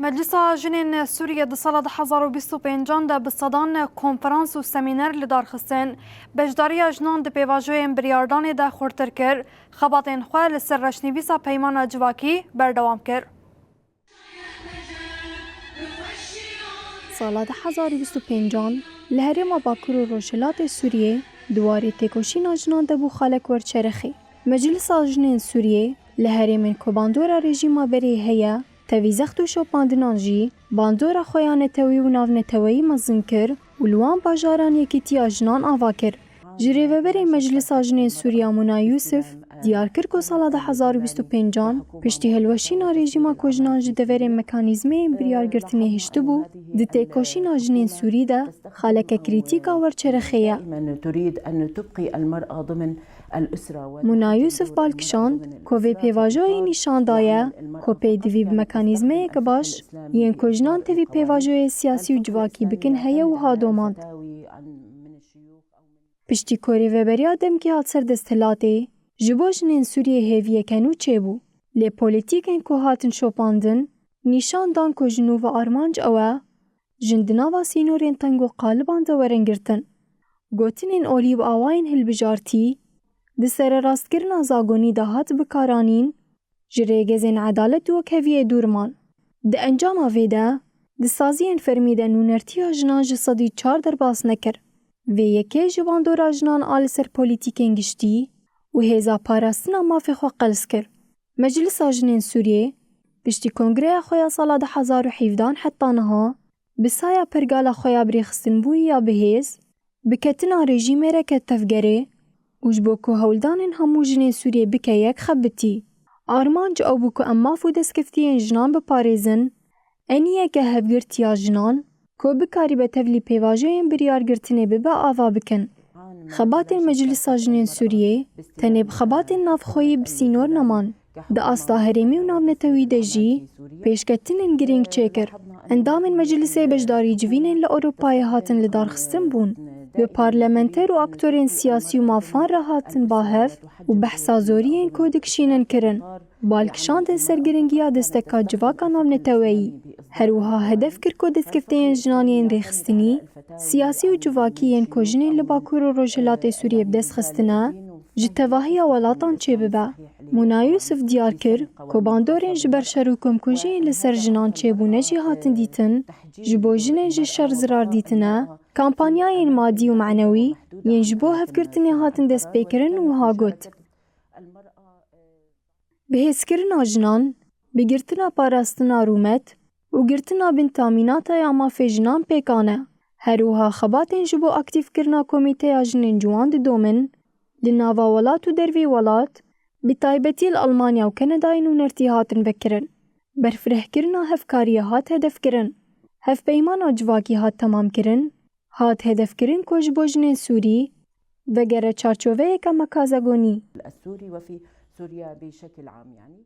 مجلس جنین سوریه د سال 2025 ده بصدان کنفرانس و سمینر لدار خستن بجداری اجنان د پیواجوی بریاردان ده خورتر کر خباتین خواه لسر رشنویسا پیمان جواکی بردوام کر. سال 2025 لهرم باکور و روشلات سوریه دواری تکوشین اجنان ده بو خالک ورچرخی. مجلس جنین سوریه لهرم کوباندورا رژیما بری هیا تویزخت و شوپاندنان جی باندورا خویان توی و ناونتوی مزن کر و لوان باجاران یکیتی اجنان آوا کر. جریوه بری مجلس جنین سوریا مونا یوسف دیار کر که سال 2025 پشتی هلوشین رژیما کوجنان جدوری مکانیزمی بریارگرتنی هشتو بو ده تکوشین جنین سوری ده خالک کریتیکا ورچرخیه. مونا یوسف بالکشان کوی پیواجوی نشان دایه که پیدوی بمکانیزمی که باش ین کوجنان توی پیواجوی سیاسی و جواکی بکن هیا و هادوماند. پشتی کوری و بریادم که هات سر دستلاتی جبو جنین سوریه هیویه کنو چه بو لی پولیتیکن که هاتن شوپاندن نشان دان که جنو و آرمانج اوه جندنا و سینورین تنگو قالبان دورنگرتن گوتنین اولی و آواین هلبجارتی ده سر راست کرنا زاگونی ده هات بکارانین جریگزین عدالت و کویه دورمان ده انجام آویده ده سازین فرمیده نونرتی جنان جسادی 4 درباس نکر و یکی جوان دورا جنان آل سر پولیتیکن گشتی و هیزا پاراستنا مافی خو قلس کر. مجلس جنین سوریه پشتی کنگره خویا سال 2017 حتی نها بسایا پرگالا خویا بریخستن بوی یا بهیز بکتنا رژیم رکت تفگره وجبو که هولدانین همو جنین سوریه بکه یک خبتی. آرمانج او بو که اما فو دستکفتین جنان بپاریزن انیه که هفگرتیا جنان که بکاری به تفلی پیواجوین بریارگرتنه ببا آوا بکن. خباتین مجلس جنین سوریه تنه بخباتین نافخویی بسینور نمان. ده استا هرمی و ناونتوی ده جی پیشکتنین گرینگ چکر. اندامین مجلسه بجداری جوینین لأوروپای هاتن لدار خستن بون. به پارلمنتر و اکتورین سیاسی و مافان را هاتن باهف و بحثا زورین کودکشینن کرن. بالکشان ده سرگرنگیا دستکا جواکا ناونتوی. هروها هدف کر که دستکفتین جنانین ریخستنی سیاسی و جواکیین که جنین لباکور و روشلات سوریه بدست خستنه جتواهی ولاتان چه ببه. مونا یوسف دیار کر که باندورین جبر شروکم که جین لسر جنان چه بونه جی هاتن دیتن جبو جنین جی شر زرار دیتنه کامپانیاین مادی و معنوی ین جبو هفگرتنی هاتن دست بیکرن و ها گوت. بهیز کرنا جنان بگرتنا پاراستنا رومت و گرتنا بین تامیناتا یا ما فیجنان پیکانه. هروها خباتین جبو اکتیف کرنا کمیته جنین جوان دومن لناوا ولات و دروی ولات بتایبتی الالمانیا و کنداین و نرتی هاتن بکرن. برفره کرنا هفکاری هات هدف کرن. هف پیمانا جواکی هات تمام کرن. هات هدف کرن کش بوجنین سوری و گره چارچوه که مکازگونی. السوري وفي سوريا بشكل عام يعني